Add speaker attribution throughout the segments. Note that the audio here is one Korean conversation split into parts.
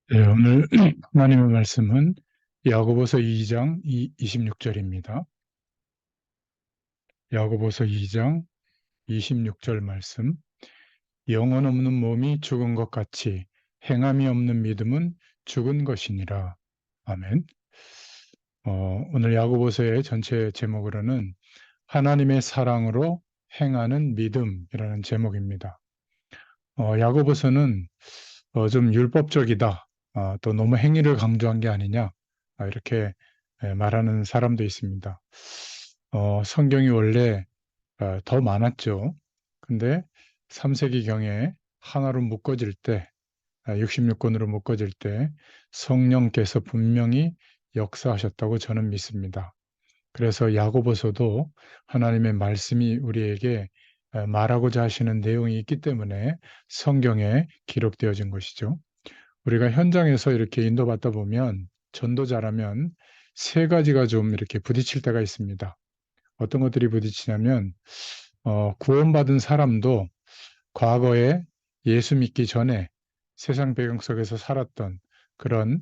Speaker 1: 네, 오늘 하나님의 말씀은 야고보서 2장 26절입니다. 야고보서 2장 26절 말씀. 영혼 없는 몸이 죽은 것 같이 행함이 없는 믿음은 죽은 것이니라. 아멘. 오늘 야고보서의 전체 제목으로는 하나님의 사랑으로 행하는 믿음이라는 제목입니다. 야고보서는 좀 율법적이다. 또 너무 행위를 강조한 게 아니냐. 이렇게 말하는 사람도 있습니다. 성경이 원래 더 많았죠. 근데 3세기경에 하나로 묶어질 때, 66권으로 묶어질 때 성령께서 분명히 역사하셨다고 저는 믿습니다. 그래서 야고보서도 하나님의 말씀이 우리에게 말하고자 하시는 내용이 있기 때문에 성경에 기록되어진 것이죠. 우리가 현장에서 이렇게 인도받다 보면 전도자라면 세 가지가 좀 이렇게 부딪힐 때가 있습니다. 어떤 것들이 부딪히냐면 구원받은 사람도 과거에 예수 믿기 전에 세상 배경 속에서 살았던 그런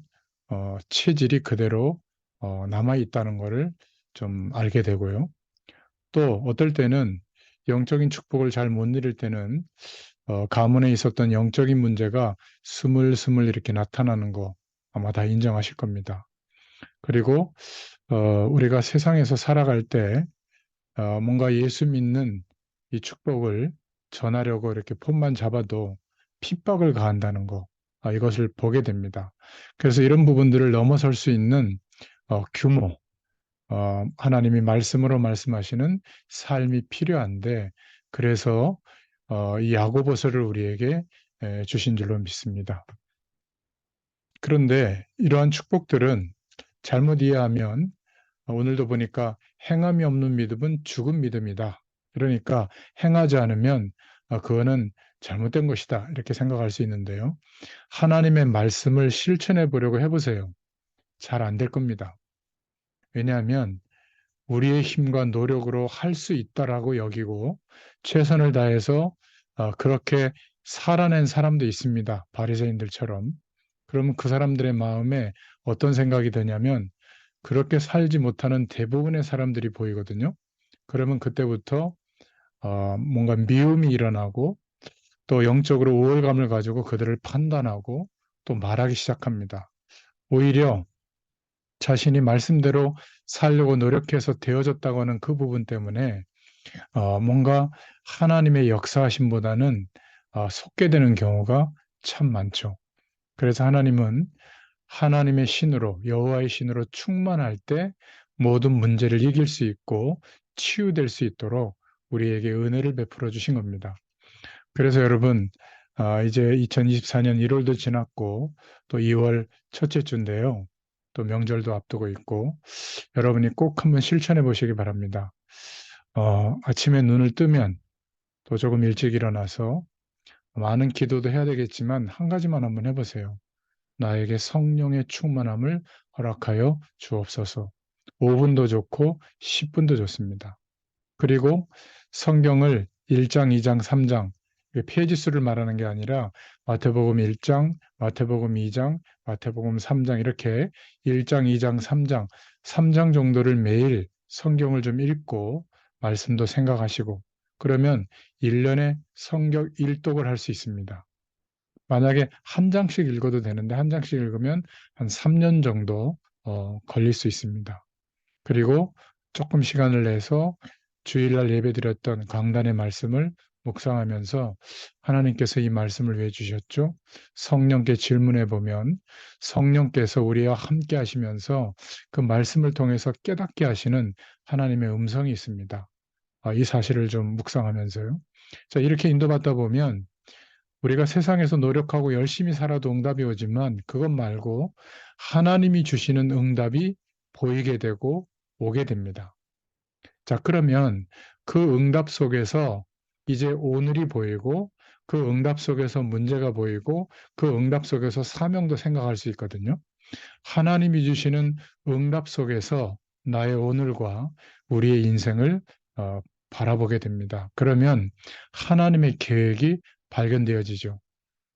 Speaker 1: 체질이 그대로 남아 있다는 것을 좀 알게 되고요. 또 어떨 때는 영적인 축복을 잘 못 누릴 때는 가문에 있었던 영적인 문제가 스물스물 이렇게 나타나는 거 아마 다 인정하실 겁니다. 그리고 우리가 세상에서 살아갈 때 뭔가 예수 믿는 이 축복을 전하려고 이렇게 폰만 잡아도 핍박을 가한다는 거, 이것을 보게 됩니다. 그래서 이런 부분들을 넘어설 수 있는 규모, 하나님이 말씀으로 말씀하시는 삶이 필요한데, 그래서 이 야고보서를 우리에게 주신 줄로 믿습니다. 그런데 이러한 축복들은 잘못 이해하면 오늘도 보니까 행함이 없는 믿음은 죽은 믿음이다. 그러니까 행하지 않으면 그거는 잘못된 것이다. 이렇게 생각할 수 있는데요. 하나님의 말씀을 실천해 보려고 해보세요. 잘 안 될 겁니다. 왜냐하면 우리의 힘과 노력으로 할 수 있다라고 여기고 최선을 다해서 그렇게 살아낸 사람도 있습니다. 바리새인들처럼. 그러면 그 사람들의 마음에 어떤 생각이 드냐면 그렇게 살지 못하는 대부분의 사람들이 보이거든요. 그러면 그때부터 뭔가 미움이 일어나고 또 영적으로 우월감을 가지고 그들을 판단하고 또 말하기 시작합니다. 오히려 자신이 말씀대로 살려고 노력해서 되어졌다고 하는 그 부분 때문에 뭔가 하나님의 역사하심보다는 속게 되는 경우가 참 많죠. 그래서 하나님은 하나님의 신으로 여호와의 신으로 충만할 때 모든 문제를 이길 수 있고 치유될 수 있도록 우리에게 은혜를 베풀어 주신 겁니다. 그래서 여러분 이제 2024년 1월도 지났고 또 2월 첫째 주인데요. 또 명절도 앞두고 있고 여러분이 꼭 한번 실천해 보시기 바랍니다. 아침에 눈을 뜨면 또 조금 일찍 일어나서 많은 기도도 해야 되겠지만 한 가지만 한번 해보세요. 나에게 성령의 충만함을 허락하여 주옵소서. 5분도 좋고 10분도 좋습니다. 그리고 성경을 1장, 2장, 3장, 페이지 수를 말하는 게 아니라 마태복음 1장, 마태복음 2장, 마태복음 3장 이렇게 1장, 2장, 3장, 3장 정도를 매일 성경을 좀 읽고 말씀도 생각하시고 그러면 1년에 성경 1독을 할 수 있습니다. 만약에 한 장씩 읽어도 되는데 한 장씩 읽으면 한 3년 정도 걸릴 수 있습니다. 그리고 조금 시간을 내서 주일날 예배드렸던 강단의 말씀을 묵상하면서 하나님께서 이 말씀을 왜 주셨죠? 성령께 질문해 보면 성령께서 우리와 함께 하시면서 그 말씀을 통해서 깨닫게 하시는 하나님의 음성이 있습니다. 이 사실을 좀 묵상하면서요. 자, 이렇게 인도받다 보면 우리가 세상에서 노력하고 열심히 살아도 응답이 오지만 그것 말고 하나님이 주시는 응답이 보이게 되고 오게 됩니다. 자, 그러면 그 응답 속에서 이제 오늘이 보이고 그 응답 속에서 문제가 보이고 그 응답 속에서 사명도 생각할 수 있거든요. 하나님이 주시는 응답 속에서 나의 오늘과 우리의 인생을 어, 바라보게 됩니다. 그러면 하나님의 계획이 발견되어지죠.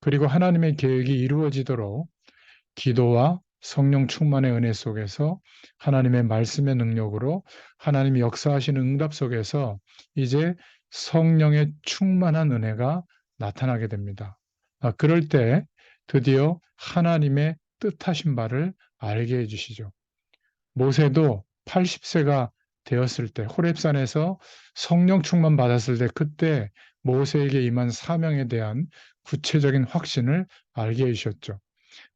Speaker 1: 그리고 하나님의 계획이 이루어지도록 기도와 성령 충만의 은혜 속에서 하나님의 말씀의 능력으로 하나님이 역사하시는 응답 속에서 이제 성령의 충만한 은혜가 나타나게 됩니다. 그럴 때 드디어 하나님의 뜻하신 바를 알게 해주시죠. 모세도 80세가 되었을 때 호렙산에서 성령 충만 받았을 때 그때 모세에게 임한 사명에 대한 구체적인 확신을 알게 해주셨죠.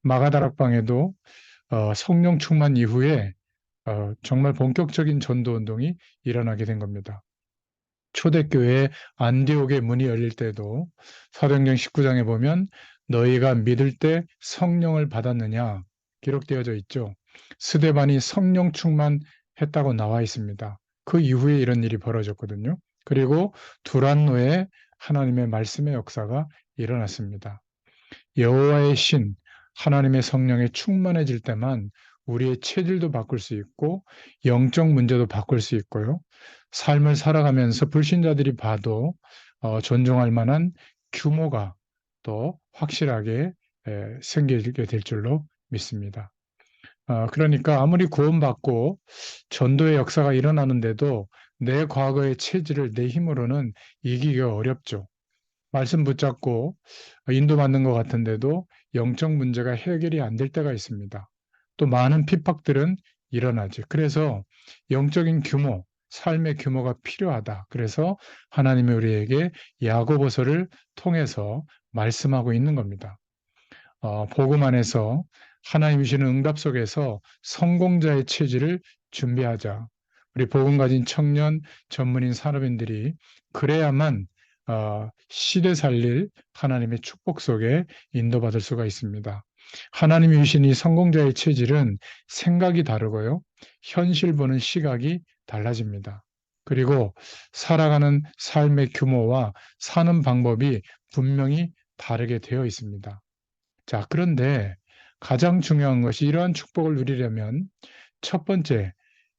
Speaker 1: 마가다락방에도 성령 충만 이후에 정말 본격적인 전도 운동이 일어나게 된 겁니다. 초대교회 안디옥의 문이 열릴 때도 사도행전 19장에 보면 너희가 믿을 때 성령을 받았느냐 기록되어져 있죠. 스데반이 성령 충만했다고 나와 있습니다. 그 이후에 이런 일이 벌어졌거든요. 그리고 두란노에 하나님의 말씀의 역사가 일어났습니다. 여호와의 신, 하나님의 성령에 충만해질 때만 우리의 체질도 바꿀 수 있고 영적 문제도 바꿀 수 있고요. 삶을 살아가면서 불신자들이 봐도 존중할 만한 규모가 또 확실하게 생기게 될 줄로 믿습니다. 그러니까 아무리 구원받고 전도의 역사가 일어나는데도 내 과거의 체질을 내 힘으로는 이기기가 어렵죠. 말씀 붙잡고 인도받는 것 같은데도 영적 문제가 해결이 안 될 때가 있습니다. 또 많은 핍박들은 일어나지. 그래서 영적인 규모, 삶의 규모가 필요하다. 그래서 하나님이 우리에게 야고보서를 통해서 말씀하고 있는 겁니다. 복음 안에서 하나님이 주시는 응답 속에서 성공자의 체질을 준비하자. 우리 복음 가진 청년, 전문인 산업인들이 그래야만 시대 살릴 하나님의 축복 속에 인도받을 수가 있습니다. 하나님이 주신 이 성공자의 체질은 생각이 다르고요. 현실 보는 시각이 달라집니다. 그리고 살아가는 삶의 규모와 사는 방법이 분명히 다르게 되어 있습니다. 자, 그런데 가장 중요한 것이 이러한 축복을 누리려면 첫 번째,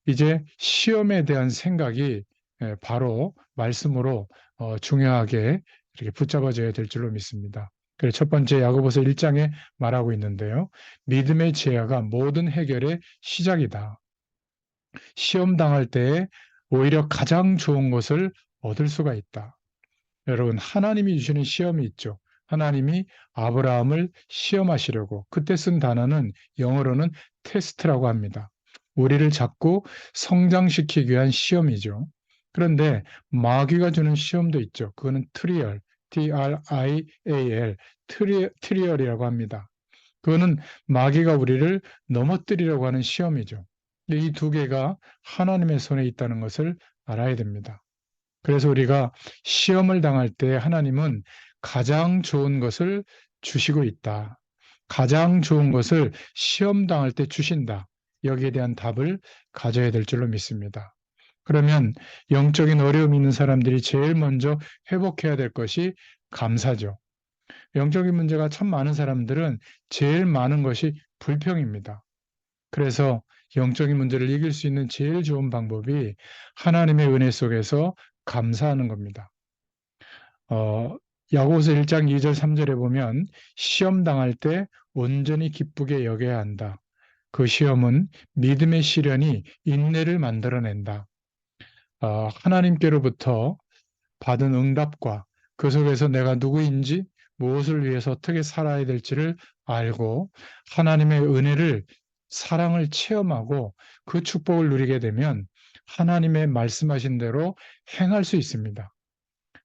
Speaker 1: 이제 시험에 대한 생각이 바로 말씀으로 중요하게 이렇게 붙잡아져야 될 줄로 믿습니다. 그래서 첫 번째 야고보서 1장에 말하고 있는데요. 믿음의 지혜가 모든 해결의 시작이다. 시험 당할 때에 오히려 가장 좋은 것을 얻을 수가 있다. 여러분, 하나님이 주시는 시험이 있죠. 하나님이 아브라함을 시험하시려고 그때 쓴 단어는 영어로는 테스트라고 합니다. 우리를 자꾸 성장시키기 위한 시험이죠. 그런데 마귀가 주는 시험도 있죠. 그거는 트리얼, T-R-I-A-L, 트리얼이라고 합니다. 그거는 마귀가 우리를 넘어뜨리려고 하는 시험이죠. 이 두 개가 하나님의 손에 있다는 것을 알아야 됩니다. 그래서 우리가 시험을 당할 때 하나님은 가장 좋은 것을 주시고 있다. 가장 좋은 것을 시험 당할 때 주신다. 여기에 대한 답을 가져야 될 줄로 믿습니다. 그러면 영적인 어려움이 있는 사람들이 제일 먼저 회복해야 될 것이 감사죠. 영적인 문제가 참 많은 사람들은 제일 많은 것이 불평입니다. 그래서 영적인 문제를 이길 수 있는 제일 좋은 방법이 하나님의 은혜 속에서 감사하는 겁니다. 야고보서 1장 2절 3절에 보면 시험 당할 때 온전히 기쁘게 여겨야 한다. 그 시험은 믿음의 시련이 인내를 만들어낸다. 하나님께로부터 받은 응답과 그 속에서 내가 누구인지 무엇을 위해서 어떻게 살아야 될지를 알고 하나님의 은혜를 사랑을 체험하고 그 축복을 누리게 되면 하나님의 말씀하신 대로 행할 수 있습니다.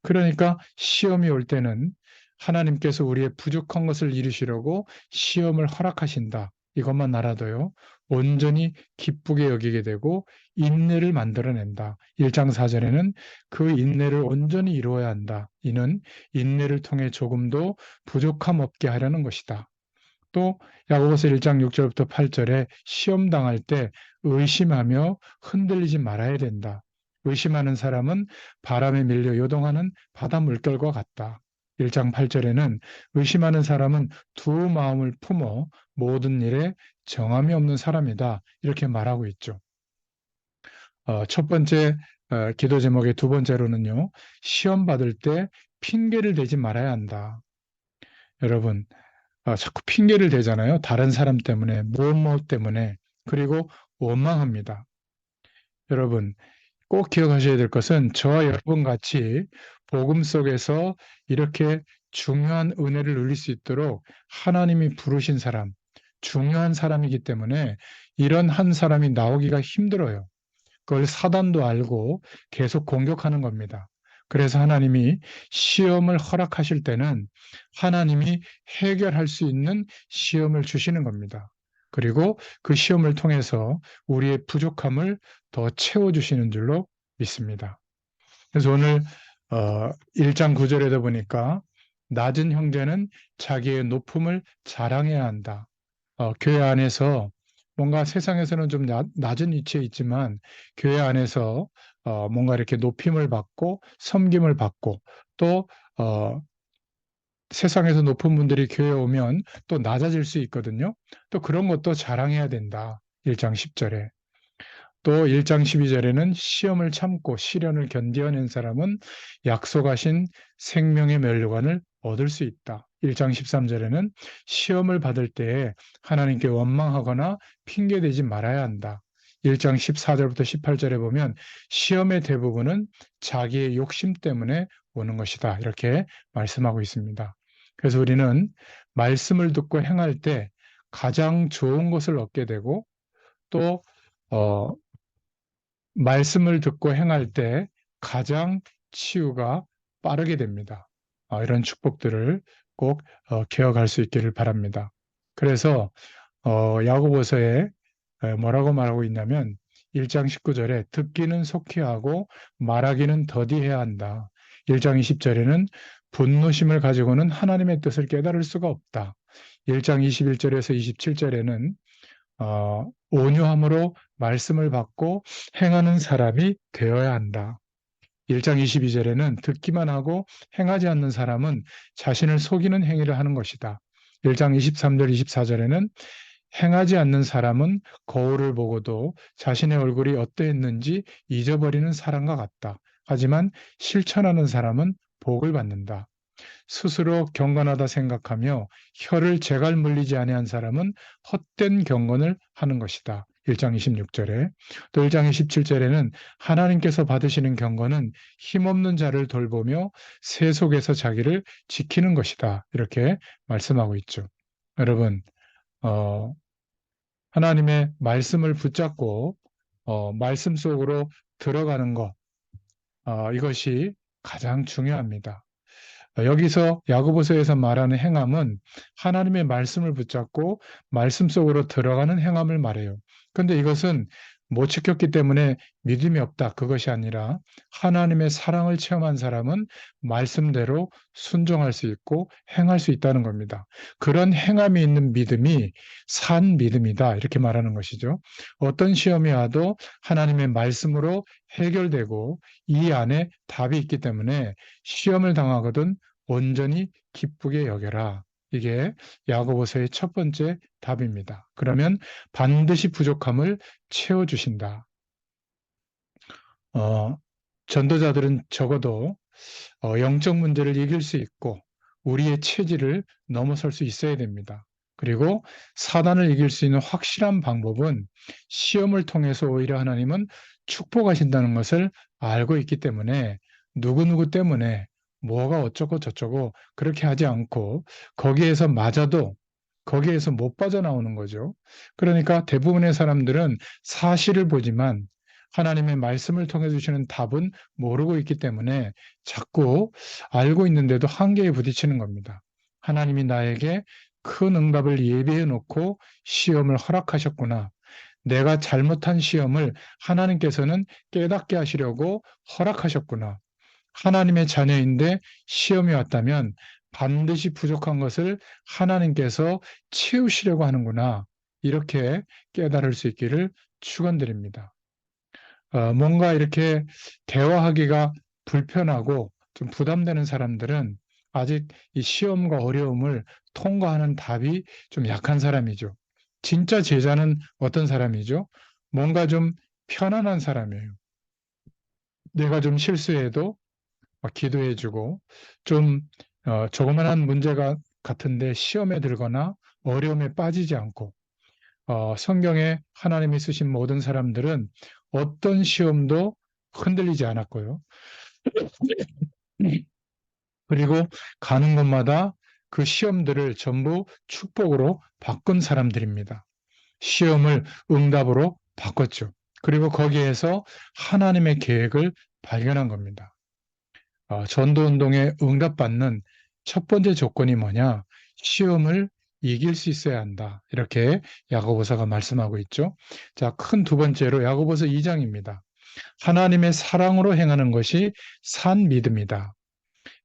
Speaker 1: 그러니까 시험이 올 때는 하나님께서 우리의 부족한 것을 이루시려고 시험을 허락하신다. 이것만 알아도요. 온전히 기쁘게 여기게 되고 인내를 만들어낸다. 1장 4절에는 그 인내를 온전히 이루어야 한다. 이는 인내를 통해 조금도 부족함 없게 하려는 것이다. 또 야고보서 1장 6절부터 8절에 시험 당할 때 의심하며 흔들리지 말아야 된다. 의심하는 사람은 바람에 밀려 요동하는 바다 물결과 같다. 1장 8절에는 의심하는 사람은 두 마음을 품어 모든 일에 정함이 없는 사람이다. 이렇게 말하고 있죠. 첫 번째 기도 제목의 두 번째로는요. 시험 받을 때 핑계를 대지 말아야 한다. 여러분, 자꾸 핑계를 대잖아요. 다른 사람 때문에, 무엇 때문에. 그리고 원망합니다. 여러분, 꼭 기억하셔야 될 것은 저와 여러분 같이 복음 속에서 이렇게 중요한 은혜를 누릴 수 있도록 하나님이 부르신 사람, 중요한 사람이기 때문에 이런 한 사람이 나오기가 힘들어요. 그걸 사단도 알고 계속 공격하는 겁니다. 그래서 하나님이 시험을 허락하실 때는 하나님이 해결할 수 있는 시험을 주시는 겁니다. 그리고 그 시험을 통해서 우리의 부족함을 더 채워주시는 줄로 믿습니다. 그래서 오늘 1장 9절에도 보니까 낮은 형제는 자기의 높음을 자랑해야 한다. 교회 안에서 뭔가 세상에서는 좀 낮은 위치에 있지만 교회 안에서 뭔가 이렇게 높임을 받고 섬김을 받고 또 세상에서 높은 분들이 교회에 오면 또 낮아질 수 있거든요. 또 그런 것도 자랑해야 된다. 1장 10절에. 또 1장 12절에는 시험을 참고 시련을 견디어낸 사람은 약속하신 생명의 면류관을 얻을 수 있다. 1장 13절에는 시험을 받을 때에 하나님께 원망하거나 핑계대지 말아야 한다. 1장 14절부터 18절에 보면 시험의 대부분은 자기의 욕심 때문에 오는 것이다. 이렇게 말씀하고 있습니다. 그래서 우리는 말씀을 듣고 행할 때 가장 좋은 것을 얻게 되고 또 어, 말씀을 듣고 행할 때 가장 치유가 빠르게 됩니다. 이런 축복들을 꼭 기억할 수 있기를 바랍니다. 그래서 야고보서에 뭐라고 말하고 있냐면 1장 19절에 듣기는 속히 하고 말하기는 더디해야 한다. 1장 20절에는 분노심을 가지고는 하나님의 뜻을 깨달을 수가 없다. 1장 21절에서 27절에는 온유함으로 말씀을 받고 행하는 사람이 되어야 한다. 1장 22절에는 듣기만 하고 행하지 않는 사람은 자신을 속이는 행위를 하는 것이다. 1장 23절, 24절에는 행하지 않는 사람은 거울을 보고도 자신의 얼굴이 어떠했는지 잊어버리는 사람과 같다. 하지만 실천하는 사람은 복을 받는다. 스스로 경건하다 생각하며 혀를 제갈 물리지 아니한 사람은 헛된 경건을 하는 것이다. 1장 26절에 또 1장 27절에는 하나님께서 받으시는 경건은 힘없는 자를 돌보며 세속에서 자기를 지키는 것이다. 이렇게 말씀하고 있죠. 여러분, 어, 하나님의 말씀을 붙잡고 말씀 속으로 들어가는 것, 이것이 가장 중요합니다. 여기서 야고보서에서 말하는 행함은 하나님의 말씀을 붙잡고 말씀 속으로 들어가는 행함을 말해요. 그런데 이것은 못 지켰기 때문에 믿음이 없다. 그것이 아니라 하나님의 사랑을 체험한 사람은 말씀대로 순종할 수 있고 행할 수 있다는 겁니다. 그런 행함이 있는 믿음이 산 믿음이다. 이렇게 말하는 것이죠. 어떤 시험이 와도 하나님의 말씀으로 해결되고 이 안에 답이 있기 때문에 시험을 당하거든 온전히 기쁘게 여겨라. 이게 야고보서의 첫 번째 답입니다. 그러면 반드시 부족함을 채워주신다. 어, 전도자들은 적어도 영적 문제를 이길 수 있고 우리의 체질을 넘어설 수 있어야 됩니다. 그리고 사단을 이길 수 있는 확실한 방법은 시험을 통해서 오히려 하나님은 축복하신다는 것을 알고 있기 때문에 누구누구 때문에 뭐가 어쩌고 저쩌고 그렇게 하지 않고 거기에서 맞아도 거기에서 못 빠져나오는 거죠. 그러니까 대부분의 사람들은 사실을 보지만 하나님의 말씀을 통해 주시는 답은 모르고 있기 때문에 자꾸 알고 있는데도 한계에 부딪히는 겁니다. 하나님이 나에게 큰 응답을 예비해 놓고 시험을 허락하셨구나. 내가 잘못한 시험을 하나님께서는 깨닫게 하시려고 허락하셨구나. 하나님의 자녀인데 시험이 왔다면 반드시 부족한 것을 하나님께서 채우시려고 하는구나. 이렇게 깨달을 수 있기를 축원드립니다. 뭔가 이렇게 대화하기가 불편하고 좀 부담되는 사람들은 아직 이 시험과 어려움을 통과하는 답이 좀 약한 사람이죠. 진짜 제자는 어떤 사람이죠? 뭔가 좀 편안한 사람이에요. 내가 좀 실수해도 막 기도해주고 좀 조그만한 문제가 같은데 시험에 들거나 어려움에 빠지지 않고 성경에 하나님이 쓰신 모든 사람들은 어떤 시험도 흔들리지 않았고요. 그리고 가는 곳마다 그 시험들을 전부 축복으로 바꾼 사람들입니다. 시험을 응답으로 바꿨죠. 그리고 거기에서 하나님의 계획을 발견한 겁니다. 전도운동에 응답받는 첫 번째 조건이 뭐냐? 시험을 이길 수 있어야 한다. 이렇게 야고보서가 말씀하고 있죠. 자, 큰 두 번째로 야고보서 2장입니다. 하나님의 사랑으로 행하는 것이 산 믿음이다.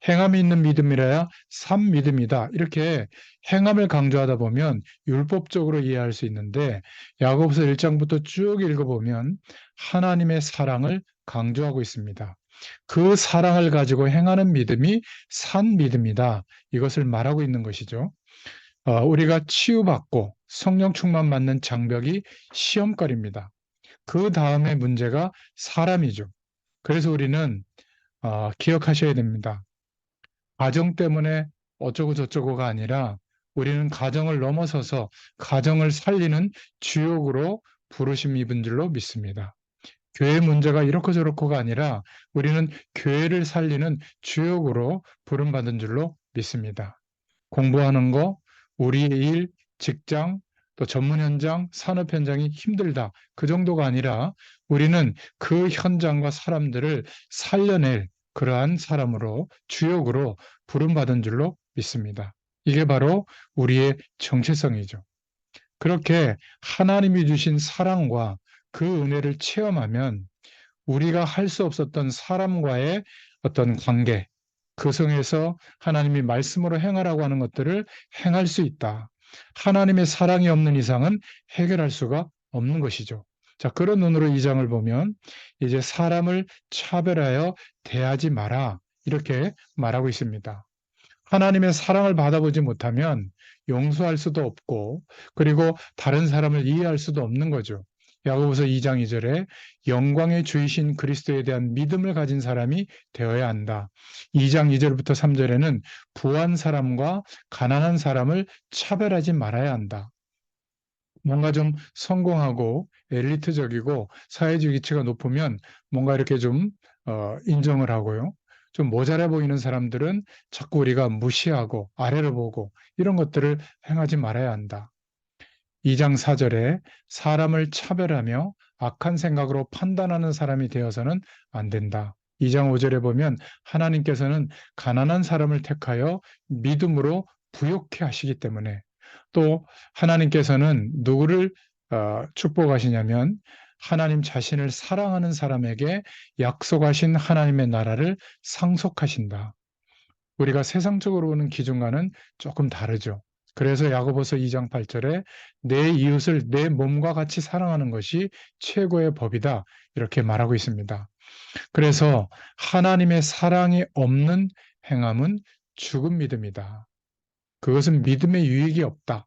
Speaker 1: 행함이 있는 믿음이라야 산 믿음이다. 이렇게 행함을 강조하다 보면 율법적으로 이해할 수 있는데 야고보서 1장부터 쭉 읽어보면 하나님의 사랑을 강조하고 있습니다. 그 사랑을 가지고 행하는 믿음이 산 믿음이다. 이것을 말하고 있는 것이죠. 우리가 치유받고 성령 충만 받는 장벽이 시험거리입니다. 그 다음에 문제가 사람이죠. 그래서 우리는 기억하셔야 됩니다. 가정 때문에 어쩌고 저쩌고가 아니라 우리는 가정을 넘어서서 가정을 살리는 주역으로 부르심 입은 줄로 믿습니다. 교회 문제가 이렇고 저렇고가 아니라 우리는 교회를 살리는 주역으로 부름받은 줄로 믿습니다. 공부하는 거, 우리의 일, 직장, 또 전문 현장, 산업 현장이 힘들다. 그 정도가 아니라 우리는 그 현장과 사람들을 살려낼 그러한 사람으로, 주역으로 부름받은 줄로 믿습니다. 이게 바로 우리의 정체성이죠. 그렇게 하나님이 주신 사랑과 그 은혜를 체험하면 우리가 할 수 없었던 사람과의 어떤 관계, 그 속에서 하나님이 말씀으로 행하라고 하는 것들을 행할 수 있다. 하나님의 사랑이 없는 이상은 해결할 수가 없는 것이죠. 자, 그런 눈으로 이 장을 보면 이제 사람을 차별하여 대하지 마라. 이렇게 말하고 있습니다. 하나님의 사랑을 받아보지 못하면 용서할 수도 없고 그리고 다른 사람을 이해할 수도 없는 거죠. 야고보서 2장 2절에 영광의 주이신 그리스도에 대한 믿음을 가진 사람이 되어야 한다. 2장 2절부터 3절에는 부한 사람과 가난한 사람을 차별하지 말아야 한다. 뭔가 좀 성공하고 엘리트적이고 사회적 위치가 높으면 뭔가 이렇게 좀 인정을 하고요. 좀 모자라 보이는 사람들은 자꾸 우리가 무시하고 아래로 보고 이런 것들을 행하지 말아야 한다. 2장 4절에 사람을 차별하며 악한 생각으로 판단하는 사람이 되어서는 안 된다. 2장 5절에 보면 하나님께서는 가난한 사람을 택하여 믿음으로 부욕해 하시기 때문에 또 하나님께서는 누구를 축복하시냐면 하나님 자신을 사랑하는 사람에게 약속하신 하나님의 나라를 상속하신다. 우리가 세상적으로 보는 기준과는 조금 다르죠. 그래서 야고보서 2장 8절에 내 이웃을 내 몸과 같이 사랑하는 것이 최고의 법이다. 이렇게 말하고 있습니다. 그래서 하나님의 사랑이 없는 행함은 죽은 믿음이다. 그것은 믿음의 유익이 없다.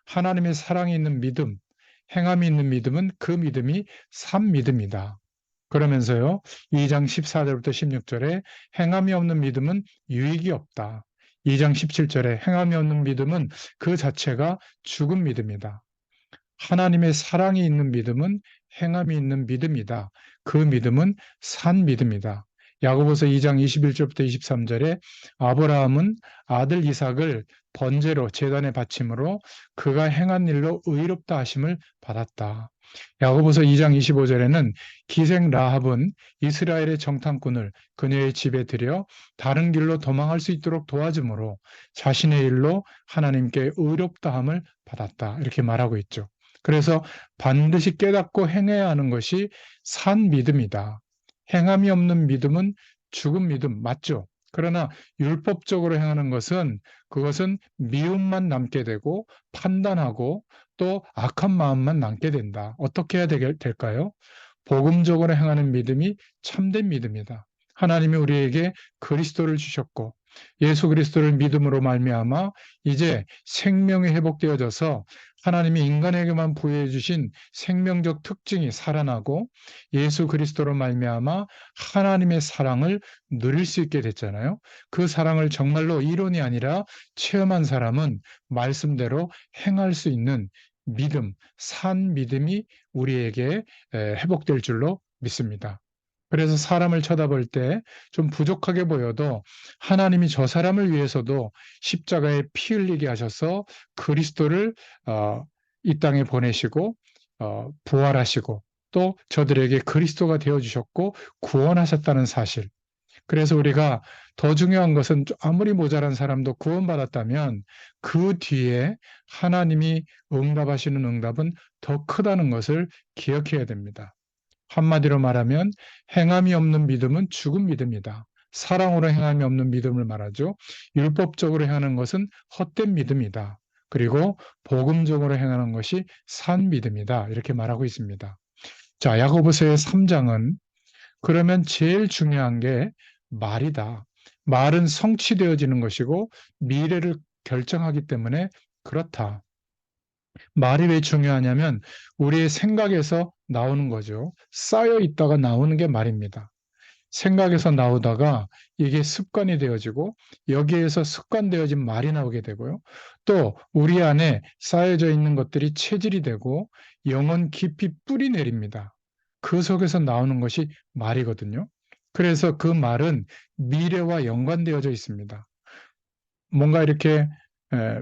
Speaker 1: 하나님의 사랑이 있는 믿음, 행함이 있는 믿음은 그 믿음이 산 믿음이다. 그러면서요, 2장 14절부터 16절에 행함이 없는 믿음은 유익이 없다. 2장 17절에 행함이 없는 믿음은 그 자체가 죽은 믿음이다. 하나님의 사랑이 있는 믿음은 행함이 있는 믿음이다. 그 믿음은 산 믿음이다. 야고보서 2장 21절부터 23절에 아브라함은 아들 이삭을 번제로 제단에 바침으로 그가 행한 일로 의롭다 하심을 받았다. 야고보서 2장 25절에는 기생 라합은 이스라엘의 정탐꾼을 그녀의 집에 들여 다른 길로 도망할 수 있도록 도와주므로 자신의 일로 하나님께 의롭다함을 받았다. 이렇게 말하고 있죠. 그래서 반드시 깨닫고 행해야 하는 것이 산 믿음이다. 행함이 없는 믿음은 죽은 믿음 맞죠? 그러나 율법적으로 행하는 것은 그것은 미움만 남게 되고 판단하고 또 악한 마음만 남게 된다. 어떻게 해야 될까요? 복음적으로 행하는 믿음이 참된 믿음이다. 하나님이 우리에게 그리스도를 주셨고 예수 그리스도를 믿음으로 말미암아 이제 생명이 회복되어져서 하나님이 인간에게만 부여해 주신 생명적 특징이 살아나고 예수 그리스도로 말미암아 하나님의 사랑을 누릴 수 있게 됐잖아요. 그 사랑을 정말로 이론이 아니라 체험한 사람은 말씀대로 행할 수 있는 믿음, 산 믿음이 우리에게 회복될 줄로 믿습니다. 그래서 사람을 쳐다볼 때 좀 부족하게 보여도 하나님이 저 사람을 위해서도 십자가에 피 흘리게 하셔서 그리스도를 이 땅에 보내시고 부활하시고 또 저들에게 그리스도가 되어주셨고 구원하셨다는 사실. 그래서 우리가 더 중요한 것은 아무리 모자란 사람도 구원받았다면 그 뒤에 하나님이 응답하시는 응답은 더 크다는 것을 기억해야 됩니다. 한마디로 말하면 행함이 없는 믿음은 죽은 믿음이다. 사랑으로 행함이 없는 믿음을 말하죠. 율법적으로 행하는 것은 헛된 믿음이다. 그리고 복음적으로 행하는 것이 산 믿음이다. 이렇게 말하고 있습니다. 자, 야고보서의 3장은 그러면 제일 중요한 게 말이다. 말은 성취되어지는 것이고 미래를 결정하기 때문에 그렇다. 말이 왜 중요하냐면 우리의 생각에서 나오는 거죠. 쌓여 있다가 나오는 게 말입니다. 생각에서 나오다가 이게 습관이 되어지고 여기에서 습관되어진 말이 나오게 되고요. 또 우리 안에 쌓여져 있는 것들이 체질이 되고 영혼 깊이 뿌리 내립니다. 그 속에서 나오는 것이 말이거든요. 그래서 그 말은 미래와 연관되어져 있습니다. 뭔가 이렇게 에,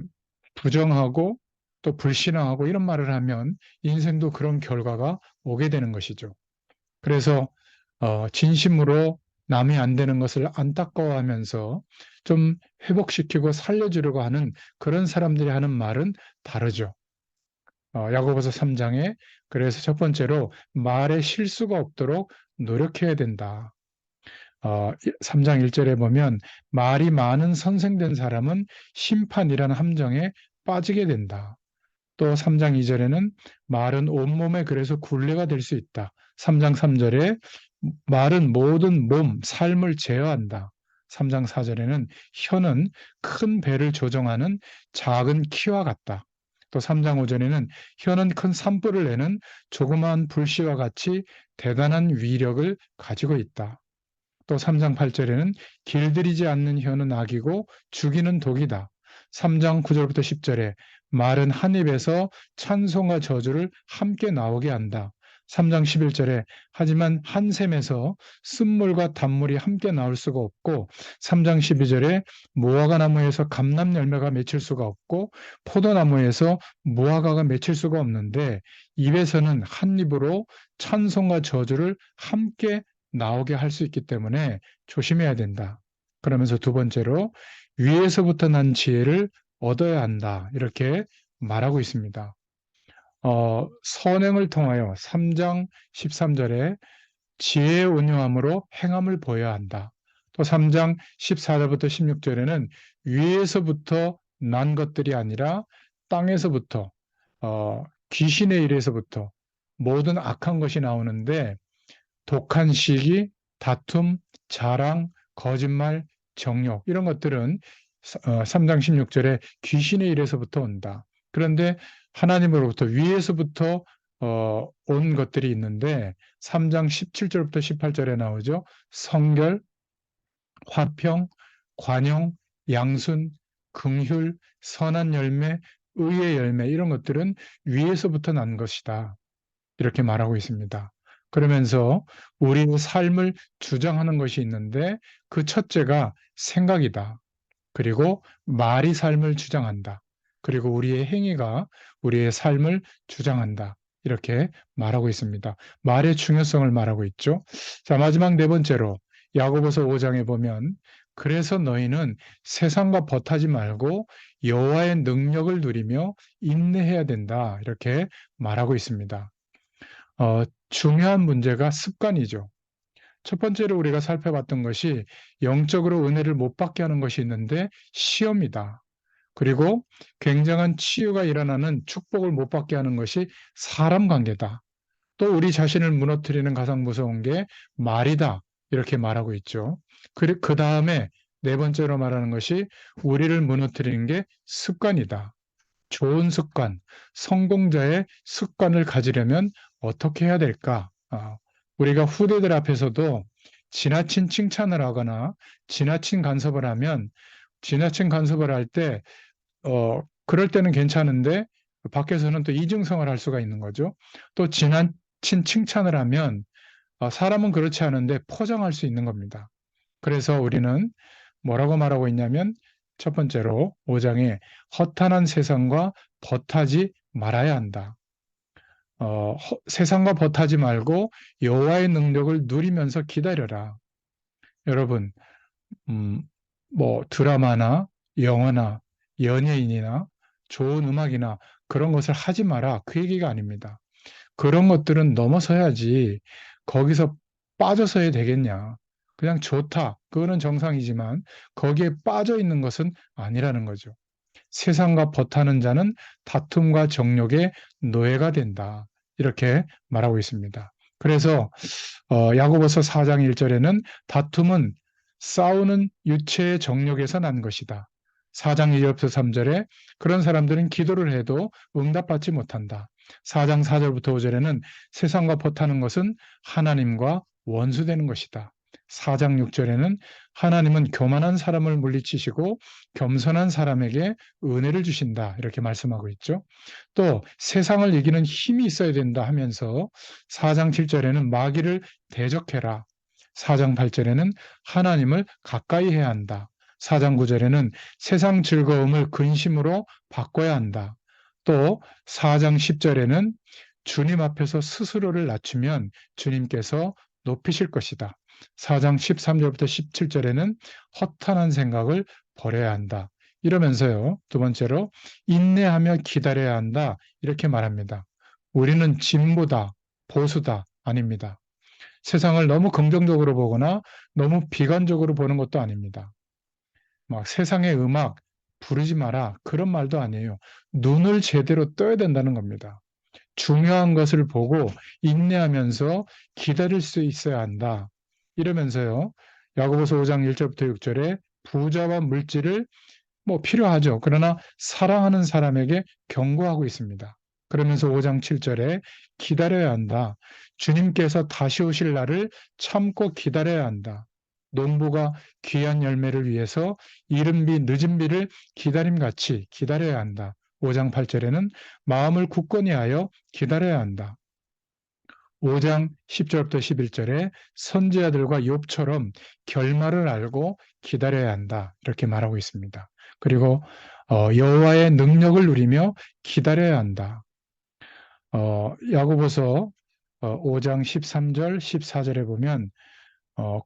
Speaker 1: 부정하고 또 불신앙하고 이런 말을 하면 인생도 그런 결과가 오게 되는 것이죠. 그래서 진심으로 남이 안 되는 것을 안타까워하면서 좀 회복시키고 살려주려고 하는 그런 사람들이 하는 말은 다르죠. 야고보서 3장에 그래서 첫 번째로 말에 실수가 없도록 노력해야 된다. 3장 1절에 보면 말이 많은 선생된 사람은 심판이라는 함정에 빠지게 된다. 또 3장 2절에는 말은 온몸에 그래서 굴레가 될 수 있다. 3장 3절에 말은 모든 몸, 삶을 제어한다. 3장 4절에는 혀는 큰 배를 조정하는 작은 키와 같다. 또 3장 5절에는 혀는 큰 산불을 내는 조그마한 불씨와 같이 대단한 위력을 가지고 있다. 또 3장 8절에는 길들이지 않는 혀는 악이고 죽이는 독이다. 3장 9절부터 10절에 말은 한 입에서 찬송과 저주를 함께 나오게 한다. 3장 11절에 하지만 한 샘에서 쓴물과 단물이 함께 나올 수가 없고 3장 12절에 무화과 나무에서 감람 열매가 맺힐 수가 없고 포도나무에서 무화과가 맺힐 수가 없는데 입에서는 한 입으로 찬송과 저주를 함께 나오게 할 수 있기 때문에 조심해야 된다. 그러면서 두 번째로 위에서부터 난 지혜를 얻어야 한다. 이렇게 말하고 있습니다. 선행을 통하여 3장 13절에 지혜의 온유함으로 행함을 보여야 한다. 또 3장 14절부터 16절에는 위에서부터 난 것들이 아니라 땅에서부터 귀신의 일에서부터 모든 악한 것이 나오는데 독한 시기, 다툼, 자랑, 거짓말, 정욕 이런 것들은 3장 16절에 귀신의 일에서부터 온다. 그런데 하나님으로부터 위에서부터 온 것들이 있는데 3장 17절부터 18절에 나오죠. 성결, 화평, 관용, 양순, 긍휼, 선한 열매, 의의 열매 이런 것들은 위에서부터 난 것이다. 이렇게 말하고 있습니다. 그러면서 우리의 삶을 주장하는 것이 있는데 그 첫째가 생각이다. 그리고 말이 삶을 주장한다. 그리고 우리의 행위가 우리의 삶을 주장한다. 이렇게 말하고 있습니다. 말의 중요성을 말하고 있죠. 자, 마지막 네 번째로 야고보서 5장에 보면 그래서 너희는 세상과 벗하지 말고 여호와의 능력을 누리며 인내해야 된다. 이렇게 말하고 있습니다. 중요한 문제가 습관이죠. 첫 번째로 우리가 살펴봤던 것이 영적으로 은혜를 못 받게 하는 것이 있는데 시험이다. 그리고 굉장한 치유가 일어나는 축복을 못 받게 하는 것이 사람 관계다. 또 우리 자신을 무너뜨리는 가장 무서운 게 말이다. 이렇게 말하고 있죠. 그 다음에 네 번째로 말하는 것이 우리를 무너뜨리는 게 습관이다. 좋은 습관, 성공자의 습관을 가지려면 어떻게 해야 될까? 우리가 후대들 앞에서도 지나친 칭찬을 하거나 지나친 간섭을 하면 지나친 간섭을 할 때, 그럴 때는 괜찮은데 밖에서는 또 이중성을 할 수가 있는 거죠. 또 지나친 칭찬을 하면 사람은 그렇지 않은데 포장할 수 있는 겁니다. 그래서 우리는 뭐라고 말하고 있냐면 첫 번째로 5장에 허탄한 세상과 벗하지 말아야 한다. 세상과 벗하지 말고 여호와의 능력을 누리면서 기다려라. 여러분, 음, 뭐 드라마나 영화나 연예인이나 좋은 음악이나 그런 것을 하지 마라. 그 얘기가 아닙니다. 그런 것들은 넘어서야지 거기서 빠져서 해야 되겠냐. 그냥 좋다. 그거는 정상이지만 거기에 빠져 있는 것은 아니라는 거죠. 세상과 벗하는 자는 다툼과 정욕의 노예가 된다. 이렇게 말하고 있습니다. 그래서 야고보서 4장 1절에는 다툼은 싸우는 육체의 정욕에서 난 것이다. 4장 2절부터 3절에 그런 사람들은 기도를 해도 응답받지 못한다. 4장 4절부터 5절에는 세상과 벗하는 것은 하나님과 원수되는 것이다. 4장 6절에는 하나님은 교만한 사람을 물리치시고 겸손한 사람에게 은혜를 주신다. 이렇게 말씀하고 있죠. 또 세상을 이기는 힘이 있어야 된다 하면서 4장 7절에는 마귀를 대적해라. 4장 8절에는 하나님을 가까이 해야 한다. 4장 9절에는 세상 즐거움을 근심으로 바꿔야 한다. 또 4장 10절에는 주님 앞에서 스스로를 낮추면 주님께서 높이실 것이다. 4장 13절부터 17절에는 허탄한 생각을 버려야 한다. 이러면서요. 두 번째로 인내하며 기다려야 한다. 이렇게 말합니다. 우리는 진보다, 보수다 아닙니다. 세상을 너무 긍정적으로 보거나 너무 비관적으로 보는 것도 아닙니다. 막 세상의 음악 부르지 마라 그런 말도 아니에요. 눈을 제대로 떠야 된다는 겁니다. 중요한 것을 보고 인내하면서 기다릴 수 있어야 한다. 이러면서요. 야고보서 5장 1절부터 6절에 부자와 물질을 뭐 필요하죠. 그러나 사랑하는 사람에게 경고하고 있습니다. 그러면서 5장 7절에 기다려야 한다. 주님께서 다시 오실 날을 참고 기다려야 한다. 농부가 귀한 열매를 위해서 이른 비 늦은 비를 기다림같이 기다려야 한다. 5장 8절에는 마음을 굳건히 하여 기다려야 한다. 5장 10절부터 11절에 선지자들과 욥처럼 결말을 알고 기다려야 한다. 이렇게 말하고 있습니다. 그리고 여호와의 능력을 누리며 기다려야 한다. 야고보서 5장 13절, 14절에 보면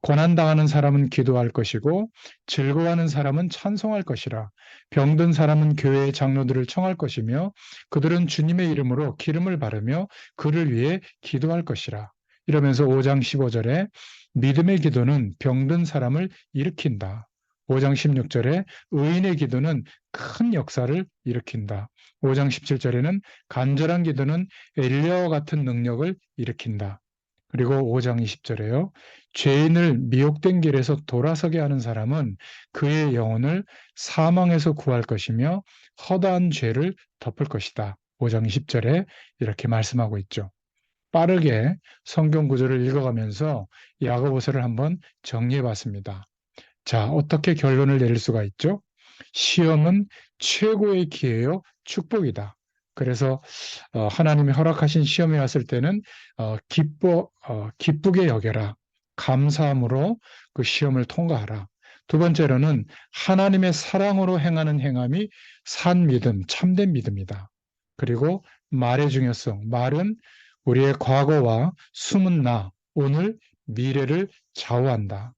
Speaker 1: 고난당하는 사람은 기도할 것이고 즐거워하는 사람은 찬송할 것이라. 병든 사람은 교회의 장로들을 청할 것이며 그들은 주님의 이름으로 기름을 바르며 그를 위해 기도할 것이라. 이러면서 5장 15절에 믿음의 기도는 병든 사람을 일으킨다. 5장 16절에 의인의 기도는 큰 역사를 일으킨다. 5장 17절에는 간절한 기도는 엘리야와 같은 능력을 일으킨다. 그리고 5장 20절에요. 죄인을 미혹된 길에서 돌아서게 하는 사람은 그의 영혼을 사망에서 구할 것이며 허다한 죄를 덮을 것이다. 5장 20절에 이렇게 말씀하고 있죠. 빠르게 성경 구절을 읽어가면서 야고보서를 한번 정리해 봤습니다. 자, 어떻게 결론을 내릴 수가 있죠? 시험은 최고의 기회요, 축복이다. 그래서 하나님이 허락하신 시험이 왔을 때는 기쁘게 여겨라. 감사함으로 그 시험을 통과하라. 두 번째로는 하나님의 사랑으로 행하는 행함이 산 믿음, 참된 믿음이다. 그리고 말의 중요성. 말은 우리의 과거와 숨은 나, 오늘, 미래를 좌우한다.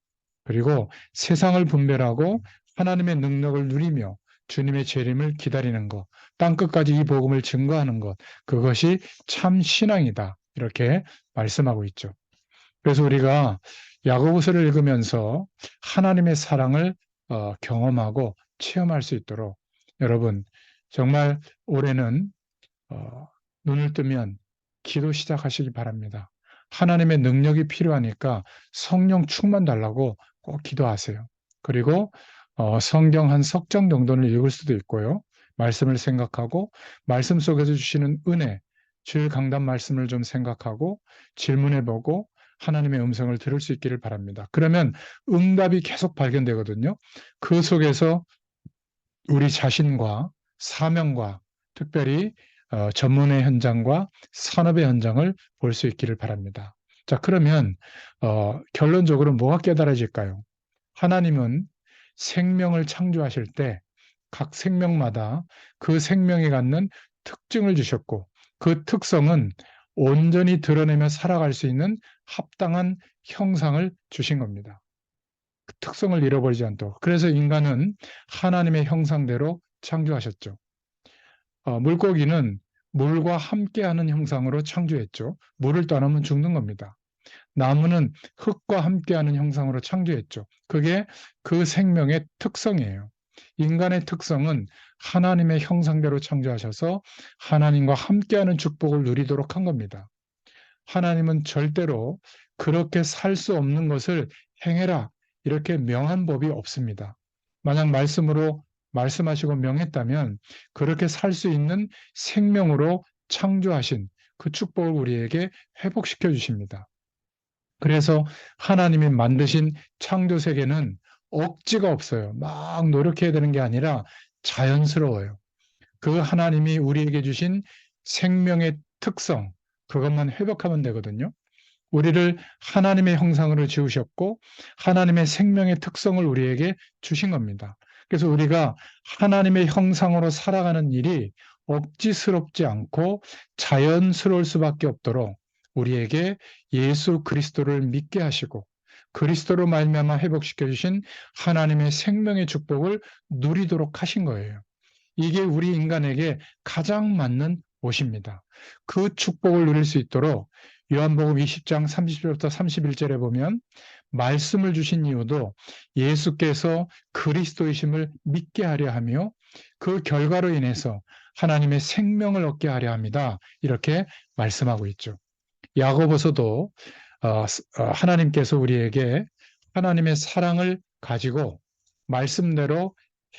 Speaker 1: 그리고 세상을 분별하고 하나님의 능력을 누리며 주님의 재림을 기다리는 것, 땅끝까지 이 복음을 증거하는 것, 그것이 참 신앙이다. 이렇게 말씀하고 있죠. 그래서 우리가 야고보서를 읽으면서 하나님의 사랑을 경험하고 체험할 수 있도록 여러분 정말 올해는 눈을 뜨면 기도 시작하시기 바랍니다. 하나님의 능력이 필요하니까 성령 충만 달라고 꼭 기도하세요. 그리고 성경 한 석 장 정도는 읽을 수도 있고요. 말씀을 생각하고 말씀 속에서 주시는 은혜, 주일 강단 말씀을 좀 생각하고 질문해보고 하나님의 음성을 들을 수 있기를 바랍니다. 그러면 응답이 계속 발견되거든요. 그 속에서 우리 자신과 사명과 특별히 전문의 현장과 산업의 현장을 볼 수 있기를 바랍니다. 자, 그러면 결론적으로 뭐가 깨달아질까요? 하나님은 생명을 창조하실 때 각 생명마다 그 생명이 갖는 특징을 주셨고 그 특성은 온전히 드러내며 살아갈 수 있는 합당한 형상을 주신 겁니다. 그 특성을 잃어버리지 않도록. 그래서 인간은 하나님의 형상대로 창조하셨죠. 물고기는 물과 함께하는 형상으로 창조했죠. 물을 떠나면 죽는 겁니다. 나무는 흙과 함께하는 형상으로 창조했죠. 그게 그 생명의 특성이에요. 인간의 특성은 하나님의 형상대로 창조하셔서 하나님과 함께하는 축복을 누리도록 한 겁니다. 하나님은 절대로 그렇게 살 수 없는 것을 행해라 이렇게 명한 법이 없습니다. 만약 말씀으로 말씀하시고 명했다면 그렇게 살 수 있는 생명으로 창조하신 그 축복을 우리에게 회복시켜 주십니다. 그래서 하나님이 만드신 창조 세계는 억지가 없어요. 막 노력해야 되는 게 아니라 자연스러워요. 그 하나님이 우리에게 주신 생명의 특성, 그것만 회복하면 되거든요. 우리를 하나님의 형상으로 지으셨고 하나님의 생명의 특성을 우리에게 주신 겁니다. 그래서 우리가 하나님의 형상으로 살아가는 일이 억지스럽지 않고 자연스러울 수밖에 없도록 우리에게 예수 그리스도를 믿게 하시고 그리스도로 말미암아 회복시켜 주신 하나님의 생명의 축복을 누리도록 하신 거예요. 이게 우리 인간에게 가장 맞는 옷입니다. 그 축복을 누릴 수 있도록 요한복음 20장 30절부터 31절에 보면 말씀을 주신 이유도 예수께서 그리스도이심을 믿게 하려 하며 그 결과로 인해서 하나님의 생명을 얻게 하려 합니다. 이렇게 말씀하고 있죠. 야고보서도 하나님께서 우리에게 하나님의 사랑을 가지고 말씀대로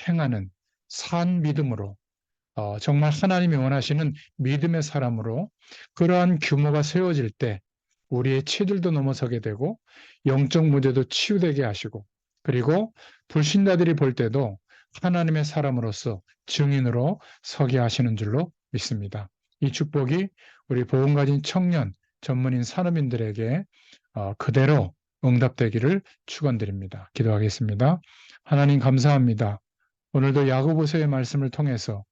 Speaker 1: 행하는 산 믿음으로 정말 하나님이 원하시는 믿음의 사람으로 그러한 규모가 세워질 때 우리의 체질도 넘어서게 되고 영적 문제도 치유되게 하시고 그리고 불신자들이 볼 때도 하나님의 사람으로서 증인으로 서게 하시는 줄로 믿습니다. 이 축복이 우리 복음 가진 청년, 전문인 산업인들에게 그대로 응답되기를 축원드립니다. 기도하겠습니다. 하나님 감사합니다. 오늘도 야고보서의 말씀을 통해서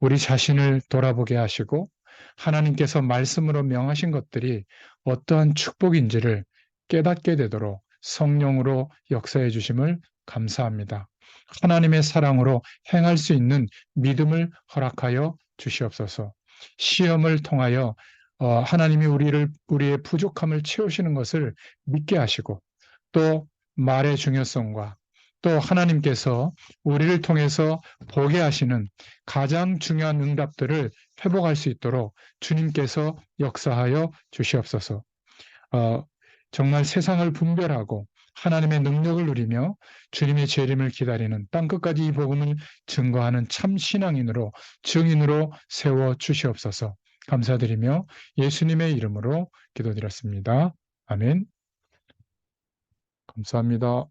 Speaker 1: 우리 자신을 돌아보게 하시고 하나님께서 말씀으로 명하신 것들이 어떠한 축복인지를 깨닫게 되도록 성령으로 역사해 주심을 감사합니다. 하나님의 사랑으로 행할 수 있는 믿음을 허락하여 주시옵소서. 시험을 통하여 하나님이 우리의 부족함을 채우시는 것을 믿게 하시고 또 말의 중요성과 또 하나님께서 우리를 통해서 보게 하시는 가장 중요한 응답들을 회복할 수 있도록 주님께서 역사하여 주시옵소서. 정말 세상을 분별하고 하나님의 능력을 누리며 주님의 재림을 기다리는 땅끝까지 이 복음을 증거하는 참 신앙인으로 증인으로 세워 주시옵소서. 감사드리며 예수님의 이름으로 기도드렸습니다. 아멘. 감사합니다.